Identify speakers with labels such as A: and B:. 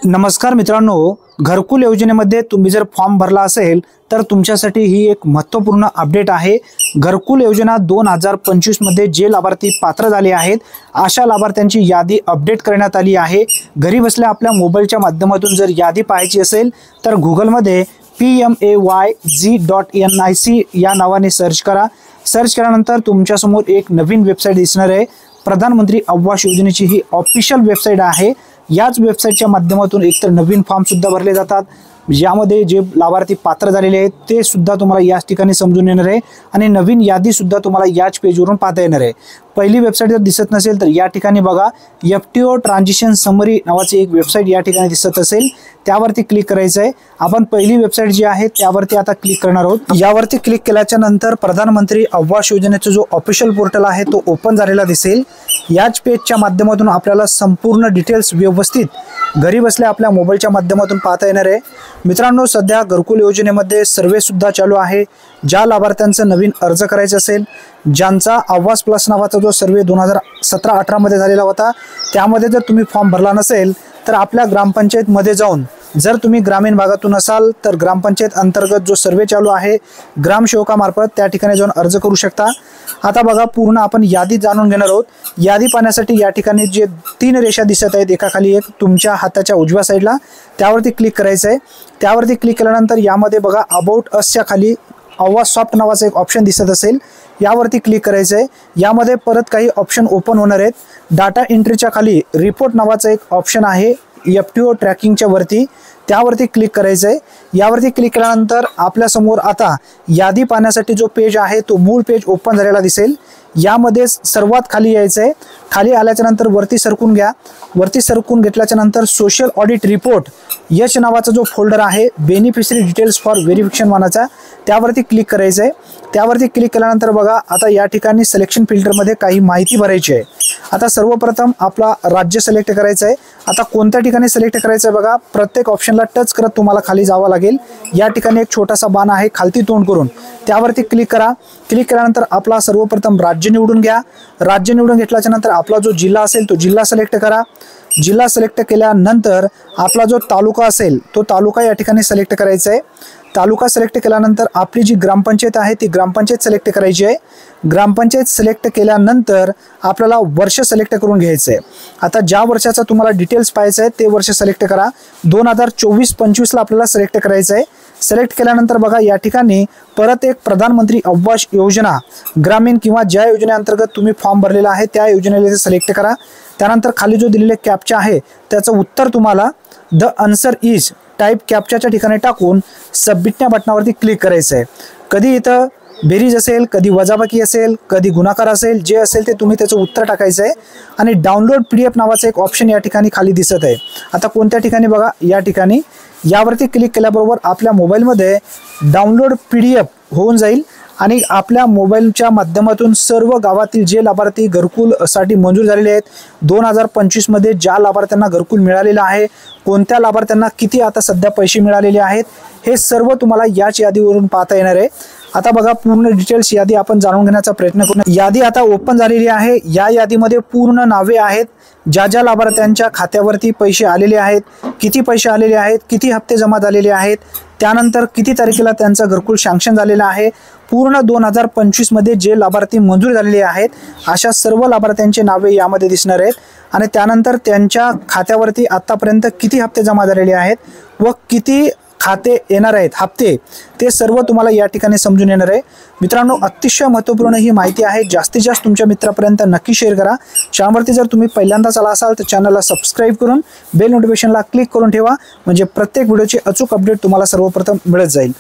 A: नमस्कार मित्रांनो, घरकुल योजनेमध्ये तुम्ही जर फॉर्म भरला असेल तर तुमच्यासाठी ही एक महत्त्वपूर्ण अपडेट आहे। घरकुल योजना 2025 मध्ये जे लाभार्थी पात्र झाले आहेत अशा लाभार्थ्यांची यादी अपडेट करण्यात आली आहे। घरी बसल्या आपल्या मोबाईलच्या माध्यमातून जर यादी पाहायची असेल तर गुगलमध्ये PMAYG.NIC या नावाने सर्च करा। सर्च केल्यानंतर तुमच्यासमोर एक नवीन वेबसाईट दिसणार आहे। प्रधानमंत्री आवास योजनेची ही ऑफिशियल वेबसाईट आहे। याच वेबसाईटच्या माध्यमातून एकतर नवीन फॉर्म सुद्धा भरले जातात, यामध्ये जे लाभार्थी पात्र झालेले आहेत ते सुद्धा तुम्हाला याच ठिकाणी समजून येणार आहे आणि नवीन यादी सुद्धा तुम्हाला याच पेजवरून पाहता येणार आहे। पहिली वेबसाईट जर दिसत नसेल तर या ठिकाणी बघा, FTO ट्रान्झिशन समरी नावाची एक वेबसाईट या ठिकाणी दिसत असेल, त्यावरती क्लिक करायचं आहे। आपण पहिली वेबसाईट जी आहे त्यावरती आता क्लिक करणार आहोत। यावरती क्लिक केल्याच्या नंतर प्रधानमंत्री आवास योजनेचा जो ऑफिशियल पोर्टल आहे तो ओपन झालेला दिसेल। याच पेजच्या माध्यमातून आपल्याला संपूर्ण डिटेल्स व्यवस्थित घरी बसल्या आपल्या मोबाईलच्या माध्यमातून पाहता येणार आहे। मित्रांनो, सध्या घरकुल योजनेमध्ये सर्वे सुद्धा चालू आहे। ज्या लाभार्थ्यांचं नवीन अर्ज करायचं असेल, ज्यांचा आवास प्लस नावाचा जो सर्वे 2017-18 मध्ये झालेला होता, त्यामध्ये जर तुम्ही फॉर्म भरला नसेल तर आपल्या ग्रामपंचायत मध्ये जाऊन, जर तुम्ही ग्रामीण भागातून असाल तर ग्रामपंचायत अंतर्गत जो सर्वे चालू आहे ग्रामसेवकामार्फत त्या ठिकाणी जाऊन अर्ज करू शकता। आता बघा, पूर्ण आपण यादी जाणून घेणार आहोत। यादी पाहण्यासाठी या ठिकाणी जे 3 रेषा दिसत आहेत एकाखाली एक तुमच्या हाताच्या उजव्या साईडला, त्यावरती क्लिक करायचं आहे। त्यावरती क्लिक केल्यानंतर यामध्ये बघा, अबाउट असच्या खाली आवास सॉफ्ट नावाचा एक ऑप्शन दिसत असेल, यावरती क्लिक करायचं आहे। यामध्ये परत काही ऑप्शन ओपन होणार आहेत। डाटा एंट्रीच्या खाली रिपोर्ट नावाचा एक ऑप्शन आहे FTO ट्रॅकिंगच्या वरती, त्यावरती क्लिक करायचं आहे। यावरती क्लिक केल्यानंतर आपल्या समोर आता यादी पाहण्यासाठी जो पेज आहे तो मूळ पेज ओपन झालेला दिसेल। यामध्ये सर्वात खाली यायचं आहे। खाली आल्याच्या नंतर वरती सरकून घ्या। वरती सरकून घेतल्याच्या नंतर सोशल ऑडिट रिपोर्ट यश नावाचा जो फोल्डर आहे बेनिफिशरी डिटेल्स फॉर व्हेरिफिकेशन नावाचा, त्यावरती क्लिक करायचं आहे। त्यावरती क्लिक केल्यानंतर बघा, आता या ठिकाणी सिलेक्शन फिल्टरमध्ये काही माहिती भरायची आहे। आता सर्वप्रथम आपला राज्य सिलेक्ट करायचं आहे। आता कोणत्या ठिकाणी सिलेक्ट करायचं आहे बघा, प्रत्येक ऑप्शनला टच करत तुम्हाला खाली जावं लागेल। या ठिकाणी एक छोटासा बाण आहे खालती तोंड करून, त्यावरती क्लिक करा। क्लिक केल्यानंतर आपला सर्वप्रथम राज्य निवडून घ्या। राज्य निवडून घेतल्याच्या नंतर आपला जो जिल्हा असेल तो जिल्हा सिलेक्ट करा। जिल्हा सिलेक्ट केल्यानंतर आपला जो तालुका असेल तो तालुका या ठिकाणी सिलेक्ट करायचा आहे। तालुका सिलेक्ट केल्यानंतर आपली जी ग्रामपंचायत आहे ती ग्रामपंचायत सिलेक्ट करायची आहे। ग्रामपंचायत सिलेक्ट केल्यानंतर आपल्याला वर्ष सिलेक्ट करून घ्यायचं आहे। आता ज्या वर्षाचा तुम्हाला डिटेल्स पाहायचं आहे ते वर्ष सिलेक्ट करा। 2024-25 ला आपल्याला सिलेक्ट करायचं आहे। सिलेक्ट केल्यानंतर बघा, या ठिकाणी परत एक प्रधानमंत्री आवास योजना ग्रामीण किंवा ज्या योजनेअंतर्गत तुम्ही फॉर्म भरलेला आहे त्या योजनेला सिलेक्ट करा। त्यानंतर खाली जो दिलेले कॅप्चा आहे त्याचं उत्तर तुम्हाला द आन्सर इज टाइप कॅप्चाच्या ठिकाणी टाकून सबमिट या बटनावरती क्लिक करायचं आहे। कधी इथं बेरीज असेल, कधी वजाबाकी असेल, कधी गुणाकार असेल, जे असेल ते तुम्ही त्याचं उत्तर टाकायचं आहे। आणि डाउनलोड PDF नावाचा एक ऑप्शन या ठिकाणी खाली दिसत आहे। आता कोणत्या ठिकाणी बघा, या ठिकाणी यावरती क्लिक केल्याबरोबर आपल्या मोबाईलमध्ये डाउनलोड PDF होऊन जाईल आणि आपल्या मोबाईलच्या माध्यमातून सर्व गावातील जे लाभार्थी घरकुल साठी मंजूर झालेले आहेत, 2025 मध्ये ज्या लाभार्थ्यांना घरकुल मिळालेलं आहे, कोणत्या लाभार्थ्यांना किती आता सध्या पैसे मिळालेले आहेत, हे सर्व तुम्हाला याच यादीवरून पाहता येणार आहे। आता बघा, पूर्ण डिटेल्स यादी आपण जाणून घेण्याचा प्रयत्न करू। यादी आता ओपन झालेली आहे। या यादीमध्ये पूर्ण नावे आहेत, ज्या लाभार्थ्यांच्या खात्यावरती पैसे आलेले आहेत, किती पैसे आलेले आहेत, किती हप्ते जमा झालेले आहेत, त्यानंतर किती तारखेला त्यांचा घरकुल सँक्शन झालेला आहे, पूर्ण 2025 मध्ये जे लाभार्थी मंजूर झालेले आहेत अशा सर्व लाभार्थ्यांचे नावे यामध्ये दिसणार आहेत। आणि त्यानंतर त्यांच्या खात्यावरती आतापर्यंत किती हप्ते जमा झालेले आहेत व किती खाते येणार आहेत हप्ते, ते सर्व तुम्हाला या ठिकाणी समजून येणार आहे। मित्रांनो, अतिशय महत्त्वपूर्ण ही माहिती आहे। जास्तीत जास्त तुमच्या मित्रांपर्यंत नक्की शेअर करा। चॅनलवरती जर तुम्ही पहिल्यांदाच आला असाल तर चॅनलला सबस्क्राईब करून बेल नोटिफिकेशनला क्लिक करून ठेवा, म्हणजे प्रत्येक व्हिडिओची अचूक अपडेट तुम्हाला सर्वप्रथम मिळत जाईल।